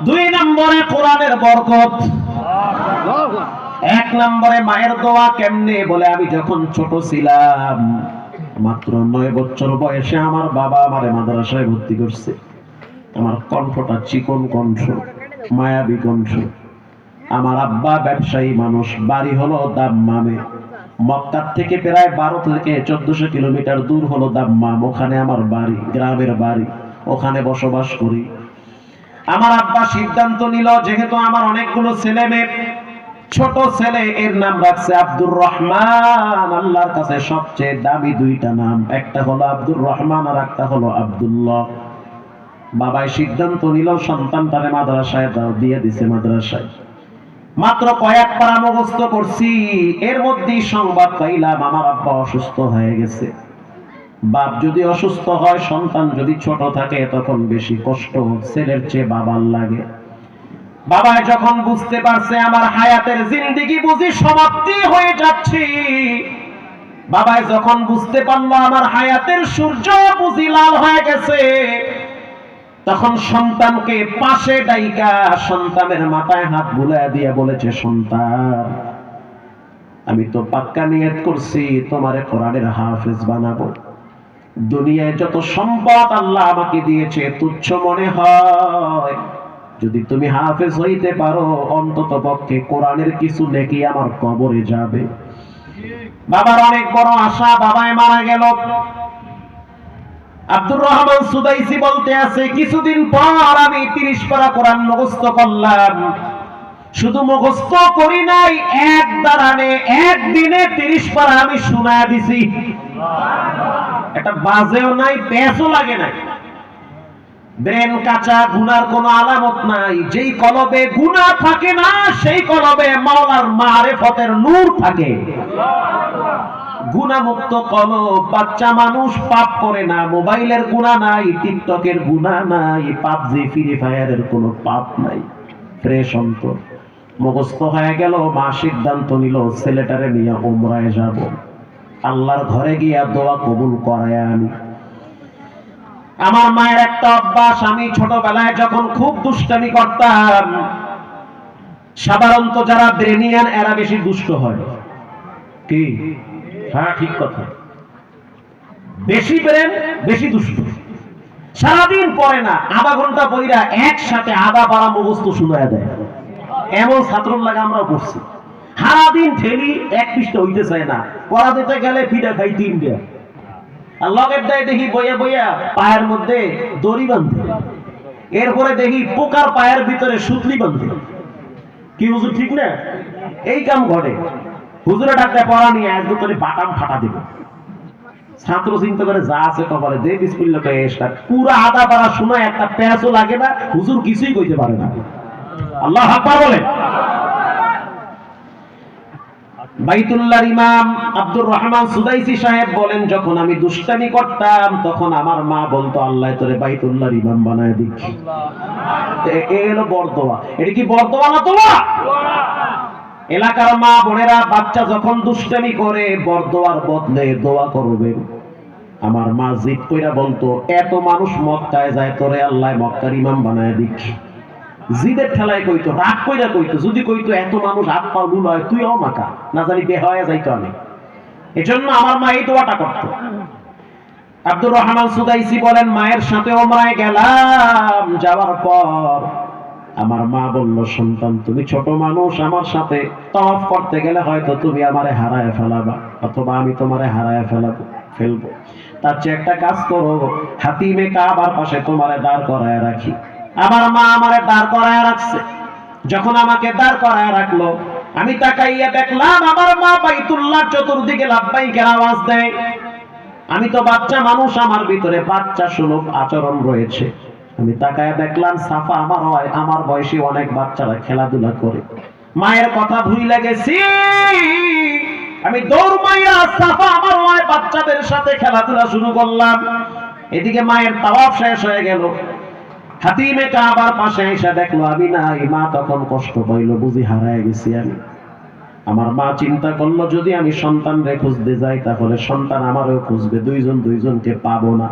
দুই নম্বরে কোরআনের বরকত, এক নম্বরে মায়ের দোয়া। কেমনে বলে, আমি যখন ছোট ছিলাম, মাত্র 9 বছর বয়সে আমার বাবা আমারে মাদ্রাসায় ভর্তি করছে। আমার কণ্ঠটা চিকন কণ্ঠ, মায়াবী কণ্ঠ। আমার আব্বা ব্যবসায়ী মানুষ, বাড়ি হলো দাম্মামে। মক্কা থেকে প্রায় 12 থেকে 1400 কিলোমিটার দূর হলো দাম্মাম, ওখানে আমার বাড়ি, গ্রামের বাড়ি, ওখানে বসবাস করি। আমার আব্বা সিদ্ধান্ত নিল, যেহেতু আমার অনেকগুলো ছেলে মেয়ে, ছোট ছেলে এর নাম রাখছে আব্দুর রহমান। আল্লাহর কাছে সবচেয়ে দামি দুইটা নাম, একটা হলো আব্দুর রহমান আর একটা হলো আব্দুল্লাহ। বাবাই সিদ্ধান্ত নিল সন্তানটারে মাদ্রাসায় দিয়ে দিছে। মাদ্রাসায় মাত্র কয়েক পারা মুখস্থ করছি, এর মধ্যেই সংবাদ পাইলাম আমার আব্বা অসুস্থ হয়ে গেছে। বাপ যদি অসুস্থ হয়, সন্তান যদি ছোট থাকে, তখন বেশি কষ্ট ছেলের চেয়ে বাবার লাগে। বাবাই যখন বুঝতে পারছে আমার হায়াতের জিন্দেগি বুঝি সমাপ্তি হয়ে যাচ্ছে, বাবাই যখন বুঝতে পারলো আমার হায়াতের সূর্য বুঝি লাল হয়ে গেছে, তখন সন্তানকে পাশে ডাইকা সন্তানের মাথায় হাত বুলায় দিয়ে বলেছে, সন্তান, আমি তো পাক্কা নিয়ত করছি তোমারে কোরআনের হাফেজ বানাবো। দুনিয়ায় যত সম্পদ আল্লাহ আমাকে দিয়েছে তুচ্ছ মনে হয়, যদি তুমি হাফেজ হইতে পারো, অন্তত পক্ষে কোরআনের কিছু নেকি আমার কবরে যাবে। বাবার অনেক বড় আশা, বাবাই মারা গেল। আব্দুর রহমান সুদাইসি বলতে আছে, কিছুদিন পর আমি 30 পারা কোরআন মুখস্থ করলাম। শুধু মুখস্থ করি নাই, এক দাঁড়ানে একদিনে 30 পারা আমি শোনায়া দিছি। এটা বাজেও নাই, পেঁচও লাগে নাই। ব্রেন কাঁচা, গুনার কোনো আলামত নাই। যেই কলবে গুনাহ থাকে না, সেই কলবে মাওলার মারিফতের নূর থাকে। গুনাহমুক্ত কলব, বাচ্চা মানুষ পাপ করে না, মোবাইলের গুনাহ নাই, টিকটকের গুনাহ নাই, পাবজি ফ্রি ফায়ারের কোনো পাপ নাই, ফ্রেশ অন্তর। মুখস্থ হয়ে গেল, মা সিদ্ধান্ত নিল ছেলেটারে নিয়ে উমরায় যাব, আল্লাহর ঘরে গিয়া দোয়া কবুল করায় আনি। আমার মায়ের একটা অভ্যাস, আমি ছোটবেলায় যখন খুব দুষ্টামি করতাম, সাধারণত যারা ব্রেনিয়ান এরা বেশি দুষ্ট হয়। কি? হ্যাঁ, ঠিক কথা। বেশি ব্রেন, বেশি দুষ্ট। সারাদিন পড়ে না, আধা ঘন্টা বইরা একসাথে আধা পারা মুখস্থ শুনায় দেয়। এমন ছাত্রর লাগে আমরাও পড়ছি। সারাদিন ঠেলি, এক পৃষ্ঠা হইতে চায় না, পড়া দিতে গেলে পিঠা খাই 3টা। আর লগের দায় দেখি বইয়া বইয়া পায়ের মধ্যে দড়ি বাঁধে, এরপরে দেখি পোকার পায়ের ভিতরে সুতলি বাঁধে। কি হুজুর, ঠিক না? এই কাম ঘটে। হুজুরে ডাক্তার পড়া নিয়ে আসবো, তোরে বাটাম ফাটা দিব। ছাত্র চিন্তা করে, যা আছে কপালে দে, বিসমিল্লাহ কয়ে স্টার্ট। পুরো আধা পারা শোনা, একটা পেঁচও লাগে না, হুজুর কিছুই কইতে পারে না। আল্লাহ আকবার বলেন। বাইতুল্লাহর ইমাম আব্দুর রহমান সুদাইসি সাহেব বলেন, যখন আমি দুষ্টামি করতাম, তখন আমার মা বলতো, আল্লাহ তোরে বাইতুল্লাহর ইমাম বানায় দিক। এ হলো বরদোয়া। এটা কি বরদোয়া না দোয়া? এলাকার মা বোনেরা, বাচ্চা যখন দুষ্টামি করে, বরদোয়ার বদলে দোয়া করবে। আমার মা জিদ কইরা বলতো, এত মানুষ মক্কায় যায়, তোরে আল্লাহ মক্কার ইমাম বানায় দিক। জিদের ঠেলায় কইতো, রাগ কইরা কইতো, যদি কইতো এত মানুষ হাত পা ভুল হয়, তুই মাকা না জানি বে হয়ে যাইতো আমি। এজন্য আমার মা এই দোয়াটা করত। আব্দুর রহমান সুদাইসি বলেন, মায়ের সাথে ওমরায় গেলাম, যাওয়ার পর আমার মা বলল, সন্তান, তুমি ছোট মানুষ, আমার সাথে তাওয়াফ করতে গেলে হয়তো তুমি আমারে হারায় ফেলাবা, অথবা আমি তোমারে হারায় ফেলবো। তার চেয়ে একটা কাজ করো, হাতিমে কাবার পাশে তোমারে দাঁড় করায় রাখি। আমার মা আমারে দাঁড় করায় রাখছে। যখন আমাকে দাঁড় করায় রাখলো, আমি তাকাইয়া দেখলাম আমার মা বাইতুল্লাহর চতুর্দিকে লাব্বাইকের আওয়াজ দেয়। আমি তো বাচ্চা মানুষ, আমার ভিতরে বাচ্চা সুলভ আচরণ রয়েছে। আমি তাকাইয়া দেখলাম সাফা আমার বয়সী অনেক বাচ্চারা খেলাধুলা করে। মায়ের কথা ভুইলা গেছি, আমি দৌড় মাইরা সাফা আমার বাচ্চাদের সাথে খেলাধুলা শুরু করলাম। এদিকে মায়ের তাওয়াফ শেষ হয়ে গেল। হাতিমে কাবার পাশে এসে দেখলো আমি নাই। মা তখন কষ্ট পাইল, বুঝি হারায় গেছি আমি। আমার মা চিন্তা করলো, যদি আমি সন্তানরে খুঁজতে যাই, তাহলে সন্তান আমারও খুঁজবে, দুইজন দুইজনকে পাবো না।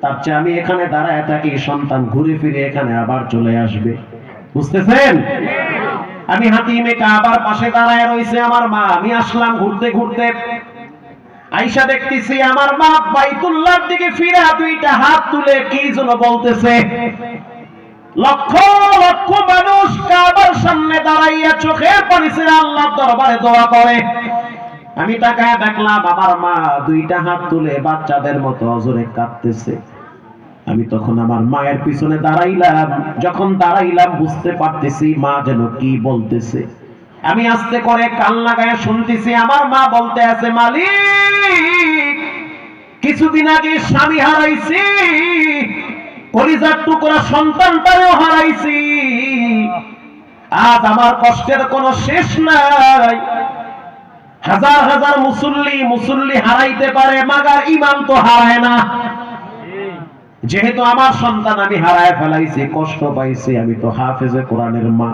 তার চেয়ে আমি এখানে দাঁড়ায় থাকি, সন্তান ঘুরে ফিরে এখানে আবার চলে আসবে। বুঝতেছেন? আমি হাতিমে কাবার পাশে দাঁড়ায় রইছে আমার মা, আমি আসলাম ঘুরতে ঘুরতে, আইসা দেখতেছি আমার মা বাইতুল্লাহর দিকে ফিরে দুইটা হাত তুলে কি যেন বলতেছে। লক্ষ লক্ষ মানুষ কাবার সামনে দাঁড়াইয়া চোখের পানি ছেড়ে আল্লাহর দরবারে দোয়া করে। আমি তাকায় দেখলাম আমার মা দুইটা হাত তুলে বাচ্চাদের মতো অজরে কাঁদতেছে। আমি তখন আমার মায়ের পিছনে দাঁড়াইলাম, যখন দাঁড়াইলাম বুঝতে পারতেছি মা যেন কি বলতেছে। আমি আস্তে করে কান লাগায় শুনতেছি আমার মা বলতে আছে, মালিক কিছুদিন আগে স্বামী হারাইছি, কলিজার টুকরা সন্তানটাও হারাইছি, আজ আমার কষ্টের কোনো শেষ নাই। হাজার হাজার মুসল্লি হারাইতে পারে, মাগার ইমাম তো হারায় না। যেহেতু আমার সন্তান আমি হারায় ফেলাইছি, কষ্ট পাইছি, আমি তো হাফেজে কোরআনের মা।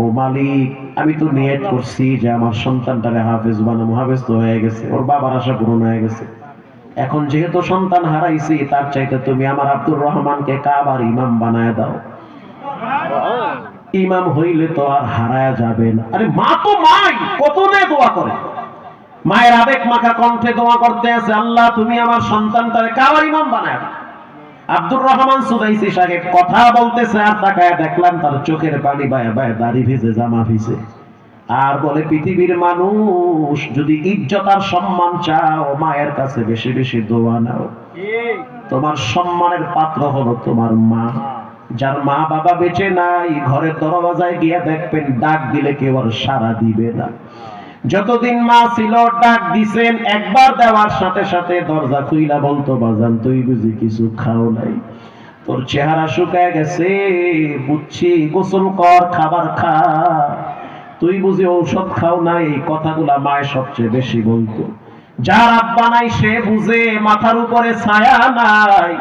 ও মালিক, আমি তো নিয়ত করছি যে আমার সন্তানটারে হাফেজ বানাবো, হাফেজ তো হয়ে গেছে, ওর বাবার আশা পূরণ হয়ে গেছে। এখন যেহেতু সন্তান হারাইছি, তার চাইতে তুমি আমার আব্দুর রহমানকে কাবার ইমাম বানায় দাও। ইমাম হইলে তো আর হারায়া যাবে না। আরে মা তো মাই, কত নে দোয়া করে, মায়ের আবেগ মাখা কণ্ঠে দোয়া করতে আছে, আল্লাহ তুমি আমার সন্তানটারে কাবার ইমাম বানায় দাও। আব্দুর রহমান সুদাইসি সাহেব কথা বলতেছে, আর তাকায় দেখলাম তার চোখের পানি বায়া বায়া, দাড়ি ভিজে, জামা ভিজে, আর বলে পৃথিবীর মানুষ যদি ইজ্জত আর সম্মান চাও, মায়ের কাছে বেশি বেশি দোয়া নাও। তোমার সম্মানের পাত্র হলো তোমার মা। যার মা বাবা বেঁচে নাই, ঘরের দরওয়াজায় গিয়ে দেখবেন ডাক দিলে কেউ আর সাড়া দিবে না। যতদিন মা ছিল ডাক দিছেন, একবার দেওয়ার সাথে সাথে দরজা খুইলা বলতো, বাজান তুই বুঝি কিছু খাও নাই, তোর চেহারা শুকায় গেছে, বুঝছি, গোসল কর, খাবার খা, তুই বুঝি ঔষধ খাও নাই। এই কথাগুলা মায়ের সবচেয়ে বেশি বলতো। যার আব্বা নাই সে বুঝে মাথার উপরে ছায়া নাই,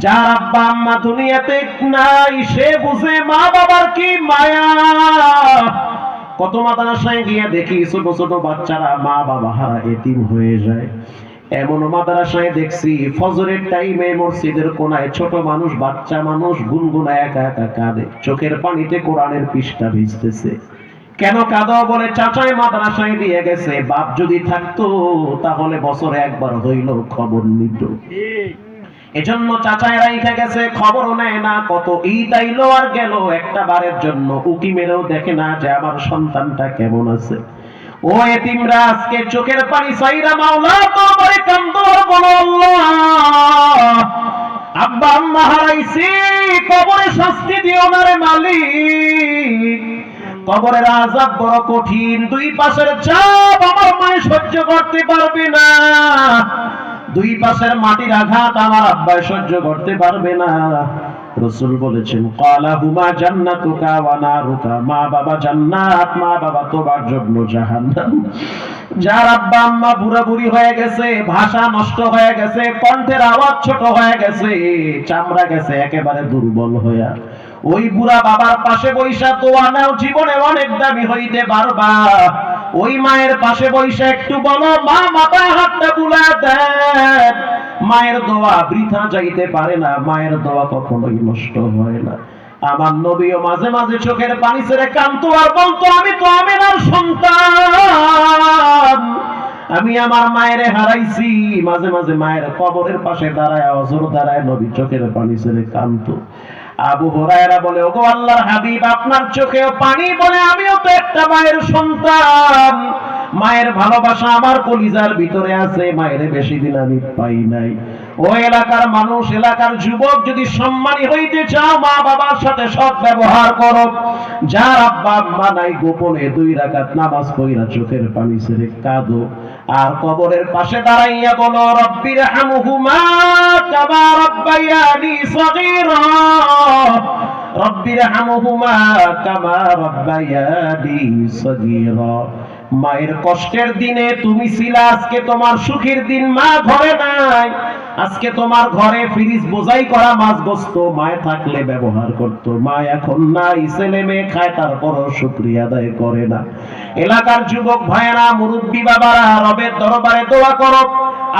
যার আব্বা আম্মা দুনিয়াতে নাই সে বুঝে মা বাবার কি মায়া। কত মাদ্রাসায় গিয়ে দেখি ছোট ছোট বাচ্চারা মা বাবা হারা এতিম হয়ে যায়। এমন মাদ্রাসায় দেখছি ফজরের টাইমে মসজিদের কোনায় ছোট মানুষ, বাচ্চা মানুষ গুনগুনায় একা একা কাঁদে, চোখের পানিতে কোরআনের পৃষ্ঠা ভিজতেছে। কেন কাঁদো বলে, চাচাই মাদ্রাসায় দিয়ে গেছে, বাপ যদি থাকতো তাহলে বছরে একবার হইল খবর নিত। এজন্য চাচাই রাইখা গেছে, খবরও নেয় না। কত ঈদ আইলো আর গেল, একটা বারের জন্য উকি মেরেও দেখে না যে আমার সন্তানটা কেমন আছে। ও এতিমরা আজকে চোখের পানি চাইরা মাওলা তোমারে কান্দো, বলো আল্লাহ আব্বা আম্মা হারাইছি, কবরে শাস্তি দিও না রে মালিক। কবরের আযাব বড় কঠিন, দুই পাশের চাপ আমার মায়ে সহ্য করতে পারবে না, দুই পাশের মাটির আঘাত আমার আব্বাই সহ্য করতে পারবে না। রাসূল বলেছেন, ক্বালা হুমা জান্নাতুকা ওয়া নারুকা, মা বাবা জান্নাত, মা বাবা তোমার জন্য জাহান্নাম। যার আব্বা আম্মা বুড়া বুড়ি হয়ে গেছে, ভাষা নষ্ট হয়ে গেছে, কণ্ঠের আওয়াজ ছোট হয়ে গেছে, চামড়া গেছে একেবারে দুর্বল হইয়া, ওই বুড়া বাবার পাশে বৈশা দোয়া নাও, জীবনে অনেক দামি হইতে পারবা। ওই মায়ের পাশে বৈশা একটু বলো, মা মাথায় হাতটা বুলা দেন। মায়ের দোয়া বৃথা যাইতে পারে না, মায়ের দোয়া কখনোই নষ্ট হয় না। আমার নবীও মাঝে মাঝে চোখের পানি ছেড়ে কাঁদতো আর বলতো, আমি তো আমিনার সন্তান, আমি আমার মায়ের হারাইছি। মাঝে মাঝে মায়ের কবরের পাশে দাঁড়ায়, অজর দাঁড়ায়, নবী চোখের পানি ছেড়ে কাঁদতো। আবু হুরায়রা বলে, ওগো আল্লাহর হাবিব, আপনার চোখেও পানি বলে, আমিও তো একটা মায়ের সন্তান, মায়ের ভালোবাসা আমার কলিজার ভিতরে আছে, মায়ের বেশি দিন আমি পাই নাই। ও এলাকার মানুষ, এলাকার যুবক, যদি সম্মানী হইতে চাও মা বাবার সাথে সৎ ব্যবহার করো। যার আব্বা আম্মা নাই, গোপনে 2 রাকাত নামাজ পড়া চোখের পানি ছেড়ে কাঁদো, আর কবরের পাশে দাঁড়াইয়া বলো, রব্বির হামহুমা কামা রাব্বায়ানি সগীরা, রব্বির হামহুমা কামা রাব্বায়ানি সগীরা। মায়ের কষ্টের দিনে তুমি ছিলা, আজকে তোমার সুখের দিন, মা ঘরে নাই, আজকে তোমার ঘরে ফ্রিজ বোঝাই করা মাছ গোস্ত মায়ে থাকলে ব্যবহার করতো, মা এখন নাই, ছেলে মেয়ে খায় তারপরও শুকরিয়া আদায় করে না। এলাকার যুবক ভাইয়েরা, মুরব্বী বাবারা, রবের দরবারে দোয়া করো,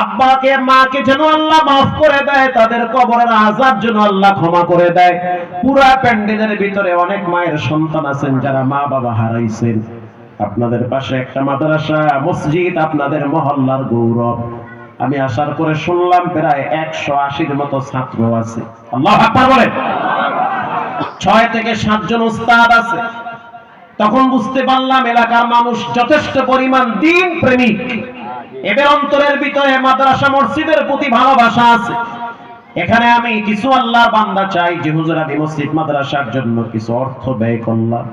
আব্বাকে মাকে যেন আল্লাহ মাফ করে দেয়, তাদের কবরের আযাব যেন আল্লাহ ক্ষমা করে দেয়। পুরা প্যান্ডেলের ভিতরে অনেক মায়ের সন্তান আছেন যারা মা বাবা হারাইছেন। আপনাদের পাশে একটা মাদ্রাসা মসজিদ আপনাদের মহল্লার গৌরব। আমি আসার পরে শুনলাম প্রায় 180-র মতো ছাত্র আছে। আল্লাহু আকবার বলেন। 6 থেকে 7 জন উস্তাদ আছে। তখন বুঝতে পারলাম এলাকার মানুষ যথেষ্ট পরিমাণ দ্বীন প্রেমিক, এদের অন্তরের ভিতরে মাদ্রাসা মসজিদের প্রতি ভালোবাসা আছে। এখানে আমি কিছু আল্লাহর বান্দা চাই যে হুজুর আমি মসজিদ মাদ্রাসার জন্য কিছু অর্থ ব্যয় করলাম,